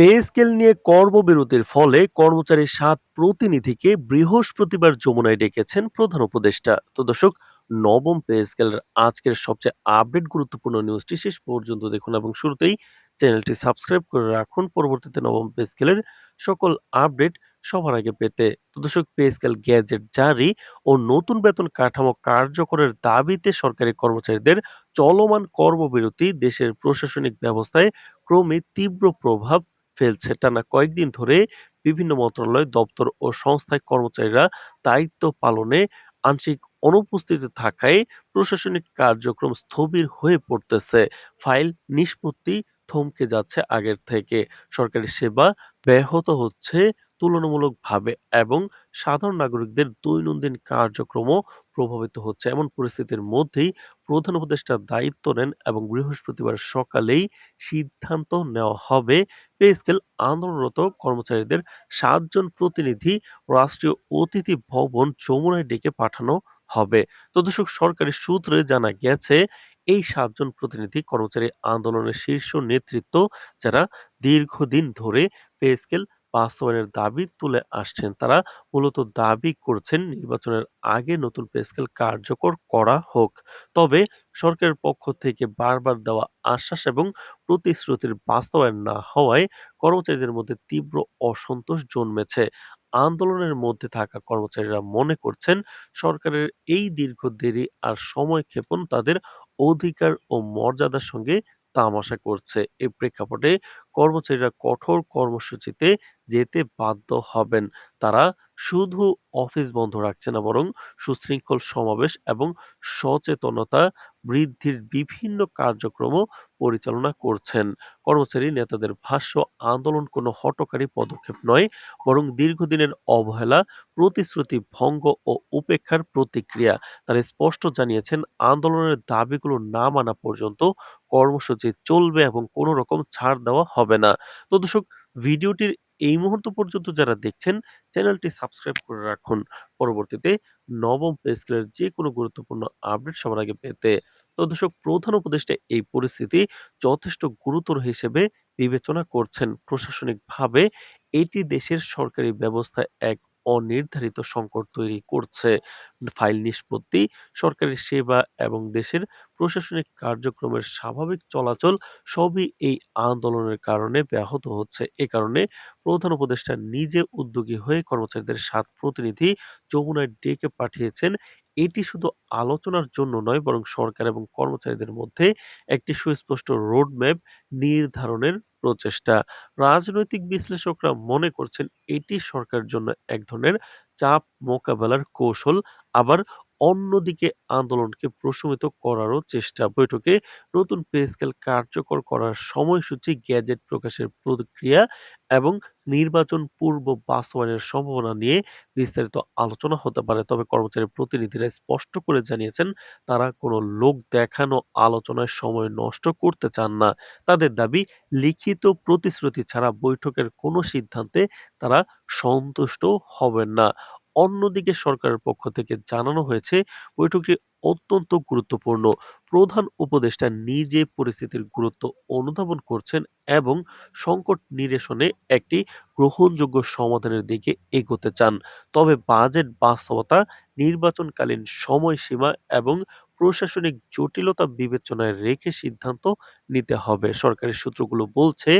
Pay scale নিয়ে কর্মবিরতির ফলে কর্মচারীর ৭ প্রতিনিধিকে বৃহস্পতিবার যমুনায় ডেকেছেন প্রধান উপদেষ্টা। তো দর্শক, নবম পে স্কেলের আজকের সবচেয়ে আপডেট গুরুত্বপূর্ণ নিউজটি শেষ পর্যন্ত দেখুন এবং শুরুতেই চ্যানেলটি সাবস্ক্রাইব করে রাখুন পরবর্তীতে নবম পে স্কেলের সকল আপডেট সবার আগে পেতে। তো দর্শক, পে স্কেল গ্যাজেট জারি ও নতুন বেতন কাঠামো কার্যকরের দাবিতে সরকারি কর্মচারীদের চলমান কর্মবিরতি দেশের প্রশাসনিক ব্যবস্থায় ক্রমে তীব্র প্রভাব ফেলছে। টানা কয়েকদিন ধরে বিভিন্ন মন্ত্রণালয়, দপ্তর ও সংস্থায় কর্মচারীরা দায়িত্ব পালনে আংশিক অনুপস্থিতি থাকায় প্রশাসনিক কার্যক্রম স্থবির হয়ে পড়তেছে। ফাইল নিষ্পত্তি থমকে যাচ্ছে আগের থেকে। সরকারি সেবা ব্যাহত হচ্ছে তুলনামূলকভাবে এবং সাধারণ নাগরিকদের দৈনন্দিন কার্যক্রমও প্রভাবিত হচ্ছে। এমন পরিস্থিতির মধ্যেই প্রধান উপদেষ্টা দায়িত্ব নেন এবং বৃহস্পতিবার সকালেই সিদ্ধান্ত নেওয়া হবে পে স্কেল আন্দোলনরত কর্মচারীদের ৭ জন প্রতিনিধি রাষ্ট্রীয় অতিথি ভবন যমুনায় ডেকে পাঠানো হবে। তো দর্শক, সরকারি সূত্রে জানা গেছে এই ৭ জন প্রতিনিধি কর্মচারী আন্দোলনের শীর্ষ নেতৃত্ব, যারা দীর্ঘদিন ধরে পে স্কেল বাস্তবায়নের দাবি তুলে আসছেন। তারা মূলত দাবি করছেন নির্বাচনের আগে নতুন পে স্কেল কার্যকর করা হোক। তবে সরকারের পক্ষ থেকে বারবার দেওয়া আশ্বাস এবং প্রতিশ্রুতির বাস্তবায়ন না হওয়ায় কর্মচারীদের মধ্যে তীব্র অসন্তোষ জন্মেছে। আন্দোলনের মধ্যে থাকা কর্মচারীরা মনে করছেন সরকারের এই দীর্ঘ দেরি আর সময়ক্ষেপণ তাদের অধিকার ও মর্যাদার সঙ্গে তামাশা করছে। এই প্রেক্ষাপটে কর্মচারীরা কঠোর কর্মসূচিতে যেতে বাধ্য হবেন। তারা শুধু অফিস বন্ধ রাখছে না, বরং সুশৃঙ্খল সমাবেশ এবং সচেতনতা বৃদ্ধির বিভিন্ন কার্যক্রমও পরিচালনা করছেন। কর্মচারী নেতাদের ভাষ্য, আন্দোলন কোনো হঠকারী পদক্ষেপ নয়, বরং দীর্ঘদিনের অবহেলা, প্রতিশ্রুতি ভঙ্গ ও উপেক্ষার প্রতিক্রিয়া। তারা স্পষ্ট জানিয়েছেন আন্দোলনের দাবিগুলো না মানা পর্যন্ত কর্মসূচি চলবে এবং কোনো রকম ছাড় দেওয়া হবে না। তো দর্শক, ভিডিওটির এই মুহূর্ত পর্যন্ত যারা দেখছেন, চ্যানেলটি সাবস্ক্রাইব করে রাখুন পরবর্তীতে নবম পে স্কেলের যে কোনো গুরুত্বপূর্ণ আপডেট সবার আগে পেতে। তো দর্শক, প্রধান উপদেষ্টা এই পরিস্থিতি যথেষ্ট গুরুতর হিসেবে বিবেচনা করছেন। প্রশাসনিকভাবে এটি দেশের সরকারি ব্যবস্থায় এক অনির্ধারিত সংকট তৈরি করছে। ফাইল নিষ্পত্তি, সরকারি সেবা এবং দেশের প্রশাসনিক কার্যক্রমের স্বাভাবিক চলাচল সবই এই আন্দোলনের কারণে ব্যাহত হচ্ছে। এ কারণে প্রধান উপদেষ্টা নিজে উদ্যোগী হয়ে কর্মচারীদের ৭ প্রতিনিধি যমুনায় ডেকে পাঠিয়েছেন। এটি শুধু আলোচনার জন্য নয়, বরং সরকার এবং কর্মচারীদের মধ্যে একটি সুস্পষ্ট রোডম্যাপ নির্ধারণের প্রচেষ্টা। রাজনৈতিক বিশ্লেষকরা মনে করছেন এটি সরকারের জন্য এক ধরনের চাপ মোকাবেলার কৌশল, আবার অন্যদিকে আন্দোলনকে প্রশমিত করারও চেষ্টা। বৈঠকে নতুন পে স্কেল কার্যকর করার সময়সূচি, গ্যাজেট প্রকাশের প্রক্রিয়া এবং নির্বাচন পূর্ব বাস্তবায়নের সম্ভাবনা নিয়ে বিস্তারিত আলোচনা হতে পারে। তবে কর্মচারী প্রতিনিধিরা স্পষ্ট করে জানিয়েছেন তারা কোনো লোক দেখানো আলোচনায় সময় নষ্ট করতে চান না। তাদের দাবি, লিখিত প্রতিশ্রুতি ছাড়া বৈঠকের কোনো সিদ্ধান্তে তারা সন্তুষ্ট হবেন না। অন্যদিকে সরকারের পক্ষ থেকে জানানো হয়েছে বৈঠকটি অত্যন্ত গুরুত্বপূর্ণ। প্রধান উপদেষ্টা নিজে পরিস্থিতির গুরুত্ব অনুধাবন করছেন এবং সংকট নিরসনে একটি গ্রহণযোগ্য সমাধানের দিকে এগোতে চান। তবে বাজেট বাস্তবতা, নির্বাচনকালীন সময়সীমা এবং প্রশাসনিক জটিলতা বিবেচনায় রেখে সিদ্ধান্ত নিতে হবে। সরকারি সূত্রগুলো বলছে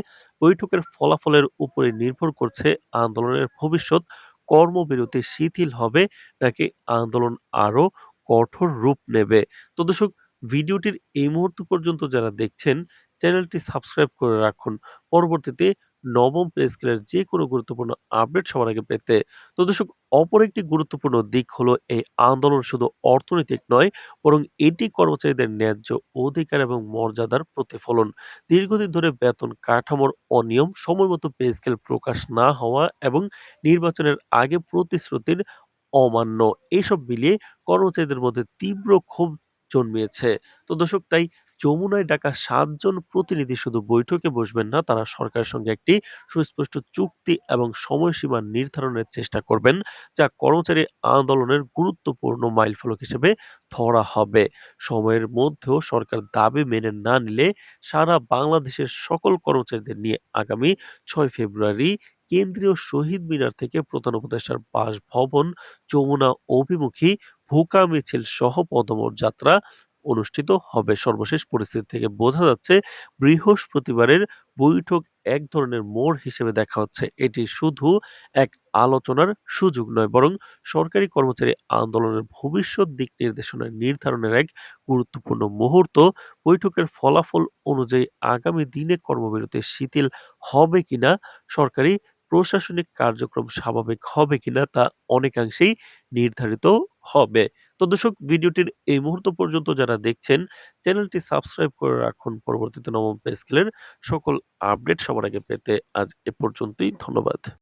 বৈঠকের ফলাফলের উপরে নির্ভর করছে আন্দোলনের ভবিষ্যৎ। কর্মবিরতি শিথিল হবে নাকি আন্দোলন আরো কঠোর রূপ নেবে। তো দর্শক, ভিডিওটির এই মুহূর্ত পর্যন্ত যারা দেখছেন, চ্যানেলটি সাবস্ক্রাইব করে রাখুন পরবর্তীতে নবম পে স্কেলের যে কোনো গুরুত্বপূর্ণ আপডেট সবার আগে পেতে। তো দর্শক, অপর একটি গুরুত্বপূর্ণ দিক হলো এই আন্দোলন শুধু অর্থনৈতিক নয়, বরং এটি কর্মচারীদের ন্যায্য অধিকার এবং মর্যাদার প্রতিফলন। দীর্ঘদিন ধরে বেতন কাঠামোর অনিয়ম, সময়মতো পে স্কেল প্রকাশ না হওয়া এবং নির্বাচনের আগে প্রতিশ্রুতির অমান্য, এসব মিলিয়ে কর্মচারীদের মধ্যে তীব্র ক্ষোভ জন্মিয়েছে। তো দর্শক, তাই যমুনায় ডাকা ৭ জন প্রতিনিধি শুধু বৈঠকে বসবেন না, তারা সরকারের সঙ্গে একটি সুস্পষ্ট চুক্তি এবং সময়সীমা নির্ধারণের চেষ্টা করবেন, যা কর্মচারী আন্দোলনের গুরুত্বপূর্ণ মাইলফলক হিসেবে ধরা হবে। সময়ের মধ্যেও সরকার দাবি মেনে না নিলে সারা বাংলাদেশের সকল কর্মচারীদের নিয়ে আগামী ৬ ফেব্রুয়ারি কেন্দ্রীয় শহীদ মিনার থেকে প্রধান উপদেষ্টার বাসভবন যমুনা অভিমুখী ভোকা মিছিল সহ পদমর যাত্রা অনুষ্ঠিত হবে। সর্বশেষ পরিস্থিতি থেকে বোঝা যাচ্ছে বৃহস্পতিবারের বৈঠক এক ধরনের মোড় হিসেবে দেখা হচ্ছে। এটি শুধু এক আলোচনার সুযোগ নয়, বরং সরকারি কর্মচারী আন্দোলনের ভবিষ্যৎ দিক নির্দেশনা নির্ধারণের এক গুরুত্বপূর্ণ মুহূর্ত। বৈঠকের ফলাফল অনুযায়ী আগামী দিনে কর্মবিরতি শিথিল হবে কিনা, সরকারি প্রশাসনিক কার্যক্রম স্বাভাবিক হবে কিনা তা অনেকাংশেই নির্ধারিত হবে। তো দর্শক, ভিডিওটির এই মুহূর্ত পর্যন্ত যারা দেখছেন, চ্যানেলটি সাবস্ক্রাইব করে রাখুন পরবর্তীতে নবম পে স্কেলের সকল আপডেট সবার আগে পেতে। আজ এ পর্যন্তই। ধন্যবাদ।